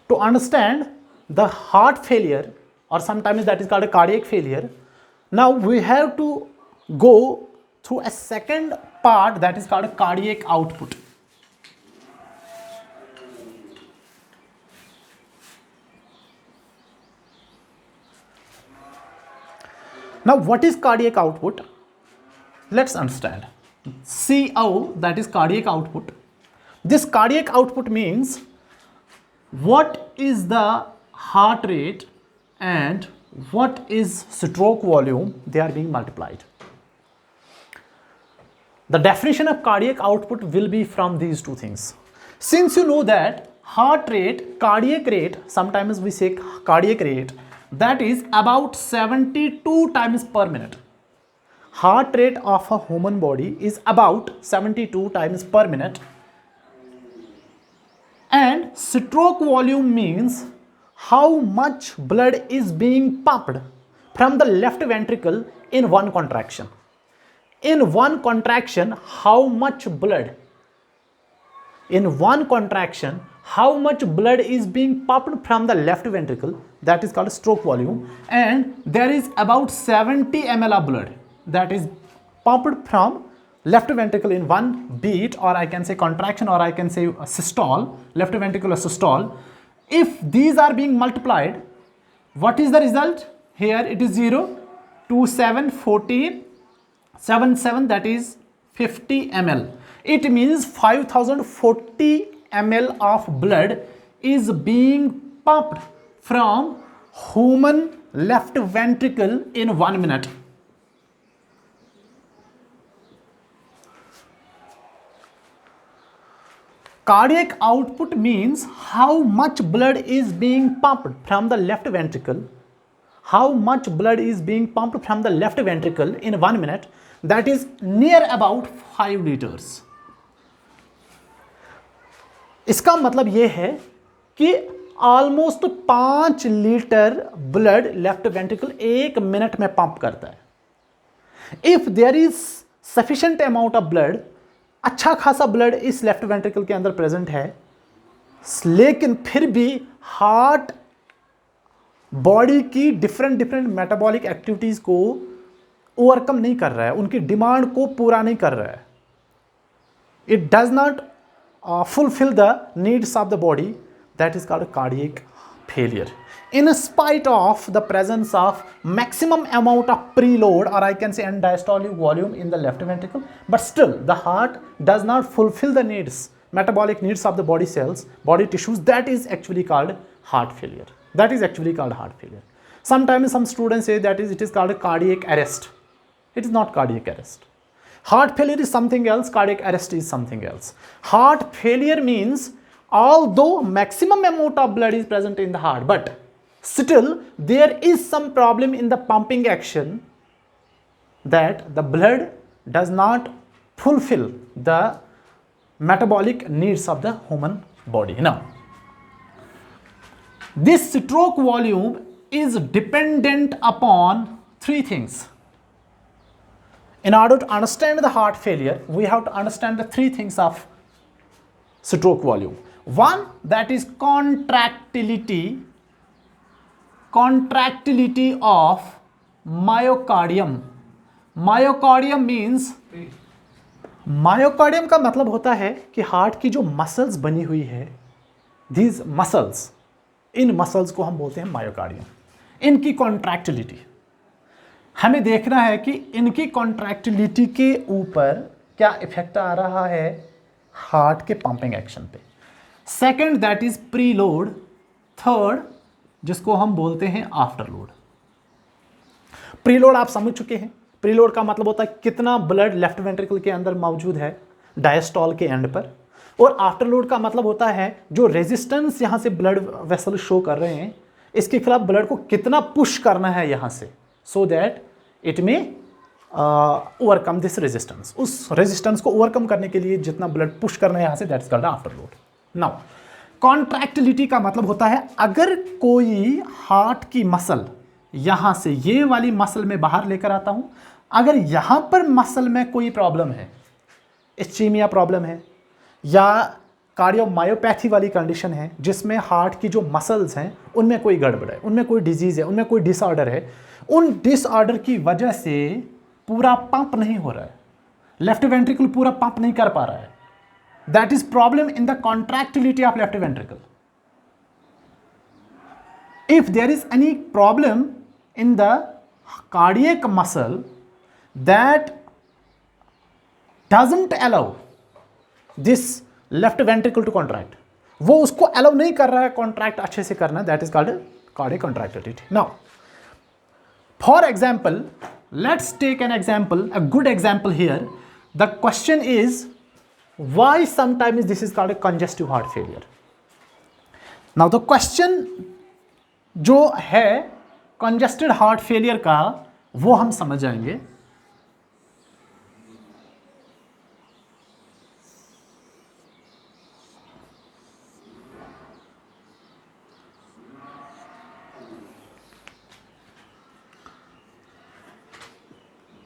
to understand the heart failure, or sometimes that is called a cardiac failure, now we have to go through a second part that is called cardiac output. Now what is cardiac output? Let's understand. CO, that is cardiac output. This cardiac output means what is the heart rate and what is stroke volume, they are being multiplied. The definition of cardiac output will be from these two things. Since you know that heart rate, cardiac rate, sometimes we say cardiac rate, that is about 72 times per minute. Heart rate of a human body is about 72 times per minute. And stroke volume means how much blood is being pumped from the left ventricle in one contraction. In one contraction, how much blood? In one contraction, how much blood is being pumped from the left ventricle? That is called stroke volume. And there is about 70 ml of blood that is pumped from left ventricle in one beat, or I can say contraction, or I can say a systole, left ventricular systole. If these are being multiplied, what is the result? Here it is 0, 2, 7, 14, 7, 7, that is 50 ml. It means 5040 ml of blood is being pumped from human left ventricle in 1 minute. Cardiac output means how much blood is being pumped from the left ventricle. How much blood is being pumped from the left ventricle in 1 minute, that is near about 5 liters. इसका मतलब ये है कि almost 5 litre blood left ventricle 1 minute में pump करता है। If there is sufficient amount of blood, अच्छा खासा ब्लड इस लेफ्ट वेंट्रिकल के अंदर प्रेजेंट है, लेकिन फिर भी हार्ट बॉडी की डिफरेंट मेटाबॉलिक एक्टिविटीज को ओवरकम नहीं कर रहा है, उनकी डिमांड को पूरा नहीं कर रहा है। It does not fulfill the needs of the body, that is called cardiac failure. In spite of the presence of maximum amount of preload, or I can say end diastolic volume in the left ventricle, but still the heart does not fulfill the needs, metabolic needs of the body cells, body tissues. That is actually called heart failure. That is actually called heart failure. Sometimes some students say that it is called cardiac arrest. It is not cardiac arrest. Heart failure is something else, cardiac arrest is something else. Heart failure means although maximum amount of blood is present in the heart, but still there is some problem in the pumping action, that the blood does not fulfill the metabolic needs of the human body. Now, this stroke volume is dependent upon 3 things. In order to understand the heart failure, we have to understand the 3 things of stroke volume. One, that is contractility of myocardium. Myocardium means, myocardium का मतलब होता है कि heart की जो muscles बनी हुई है, these muscles, इन मसल्स को हम बोलते हैं मायोकार्डियम। इनकी कॉन्ट्रैक्टिलिटी, हमें देखना है कि इनकी कॉन्ट्रैक्टिलिटी के ऊपर क्या इफेक्ट आ रहा है हार्ट के पंपिंग एक्शन पे। Second, that is pre load. Third, जिसको हम बोलते हैं आफ्टर लोड। प्री लोड आप समझ चुके हैं। प्री लोड का मतलब होता है कितना ब्लड लेफ्ट वेंट्रिकल के अंदर मौजूद है डायस्टॉल के एंड पर, और आफ्टर लोड का मतलब होता है जो रेजिस्टेंस यहां से ब्लड वेसल शो कर रहे हैं, इसके खिलाफ ब्लड को कितना पुश करना है यहां से, so that it may overcome this resistance. उस रेजिस्टेंस को ओवरकम करने के लिए जितना ब्लड पुश करना है यहां से, that's called after load. Now, contractility का मतलब होता है अगर कोई हार्ट की मसल यहां से ये वाली मसल में बाहर लेकर आता हूं, अगर यहां पर मसल में कोई प्रॉब्लम है, इस्चीमिया प्रॉब्लम है, या कार्डियोमायोपैथी वाली कंडीशन है जिसमें हार्ट की जो मसल्स हैं उनमें कोई गड़बड़ है, उनमें कोई डिजीज़ है, उनमें कोई डिसऑर्डर है, उन डिसऑर्डर की वजह से पूरा पंप नहीं हो रहा है, लेफ्ट वेंट्रिकल पूरा पंप नहीं कर पा रहा है, that is problem in the contractility of left ventricle. If there is any problem in the cardiac muscle that doesn't allow this left ventricle to contract, वो उसको allow नहीं कर रहा है contract अच्छे से करना, that is called cardiac contractility. Now, for example, let's take an example, a good example here. The question is, why sometimes this is called a congestive heart failure? Now, the question जो है congested heart failure का वो हम समझ जाएंगे.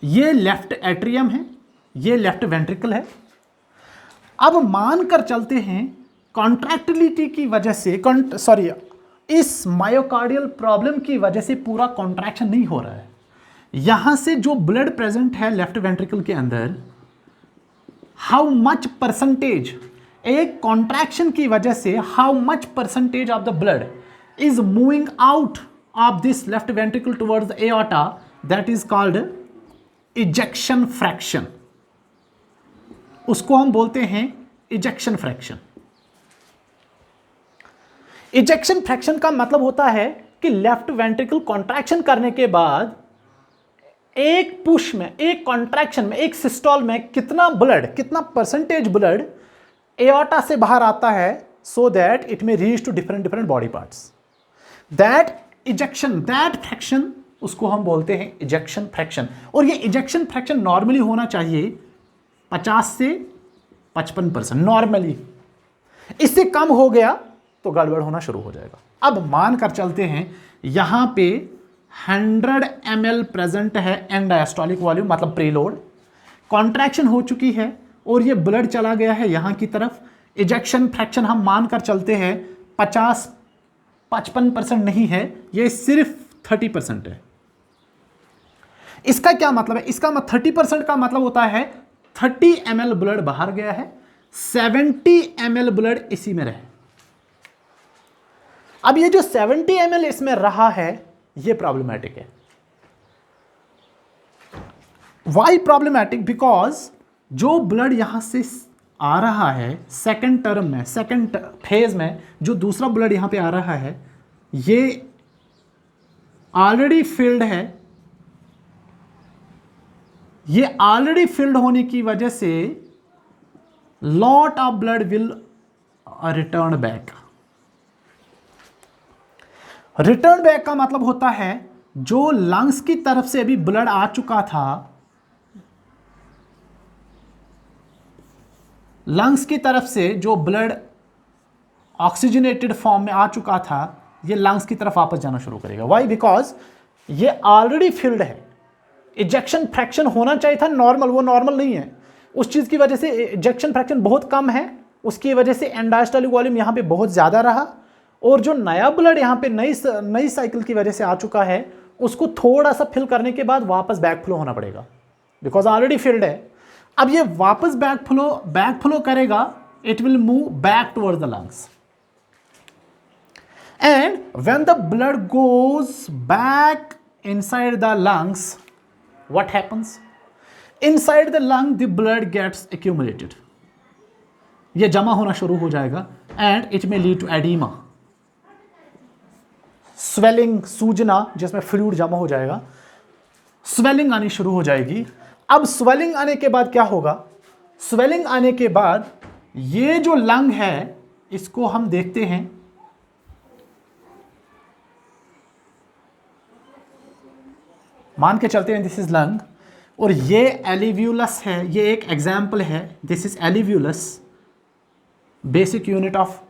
ये left atrium है, ये लेफ्ट वेंट्रिकल है. अब मानकर चलते हैं कॉन्ट्रैक्टिलिटी की वजह से इस मायोकार्डियल प्रॉब्लम की वजह से पूरा कॉन्ट्रैक्शन नहीं हो रहा है. यहां से जो ब्लड प्रेजेंट है लेफ्ट वेंट्रिकल के अंदर, हाउ मच परसेंटेज, एक कॉन्ट्रैक्शन की वजह से how much percentage of the blood is moving out of this left ventricle towards the aorta, that is called ejection fraction. उसको हम बोलते हैं इजेक्शन फ्रैक्शन. इजेक्शन फ्रैक्शन का मतलब होता है कि लेफ्ट वेंट्रिकल कॉन्ट्रैक्शन करने के बाद एक पुश में, एक कॉन्ट्रैक्शन में, एक सिस्टोल में कितना ब्लड, कितना परसेंटेज ब्लड एओर्टा से बाहर आता है, so that it may reach to different body parts. That ejection, that fraction, उसको हम बोलते हैं इजेक्शन फ्रैक्शन. और ये इजेक्शन फ्रैक्शन नॉर्मली होना चाहिए 50 से 55% नॉर्मली. इससे कम हो गया तो गड़बड़ होना शुरू हो जाएगा. अब मान कर चलते हैं यहां पे 100 ml प्रेजेंट है एंड डायस्टोलिक वॉल्यूम, मतलब प्रीलोड. कॉन्ट्रैक्शन हो चुकी है और ये ब्लड चला गया है यहां की तरफ. इजेक्शन फ्रैक्शन हम मान कर चलते हैं 50-55% नहीं है, ये सिर्फ 30% है. इसका क्या मतलब है? इसका 30% का मतलब होता है 30 ml ब्लड बाहर गया है, 70 ml ब्लड इसी में रहे. अब ये जो 70 ml इसमें रहा है ये प्रॉब्लमैटिक है. Why problematic? बिकॉज जो ब्लड यहां से आ रहा है सेकंड टर्म में, सेकंड फेज में, जो दूसरा ब्लड यहां पे आ रहा है ये ऑलरेडी फिल्ड है. ये ऑलरेडी फिल्ड होने की वजह से lot of blood will return back. Return back का मतलब होता है जो लंग्स की तरफ से अभी ब्लड आ चुका था, लंग्स की तरफ से जो ब्लड ऑक्सीजनेटेड फॉर्म में आ चुका था, ये लंग्स की तरफ वापस जाना शुरू करेगा. वाई? बिकॉज ये ऑलरेडी फिल्ड है. इजेक्शन फ्रैक्शन होना चाहिए था नॉर्मल, वो नॉर्मल नहीं है. उस चीज़ की वजह से इजेक्शन फ्रैक्शन बहुत कम है, उसकी वजह से एंड डायस्टोलिक वॉल्यूम यहाँ पे बहुत ज़्यादा रहा. और जो नया ब्लड यहाँ पे नई साइकिल की वजह से आ चुका है उसको थोड़ा सा फिल करने के बाद वापस बैक फ्लो होना पड़ेगा, बिकॉज ऑलरेडी फिल्ड है. अब ये वापस बैक फ्लो करेगा, it will move back towards the lungs. And when the blood goes back inside the lungs, what happens? Inside the lung the blood gets accumulated. ये जमा होना शुरू हो जाएगा and it may lead to edema, swelling, सूजना, जिसमें fluid जमा हो जाएगा. स्वेलिंग आनी शुरू हो जाएगी. अब स्वेलिंग आने के बाद क्या होगा? स्वेलिंग आने के बाद ये जो लंग है इसको हम देखते हैं, मान के चलते हैं दिस इज लंग और ये एलिव्यूलस है. ये एक एग्जाम्पल है. This is alveolus, basic unit of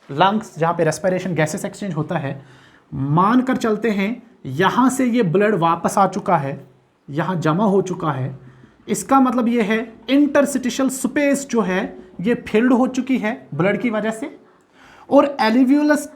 lungs जहां पे रेस्पिरेशन गैसेस एक्सचेंज होता है. मान कर चलते हैं यहां से ये ब्लड वापस आ चुका है, यहां जमा हो चुका है. इसका मतलब ये है इंटरस्टिशियल स्पेस जो है ये फिल्ड हो चुकी है ब्लड की वजह से, और एल्वियोलस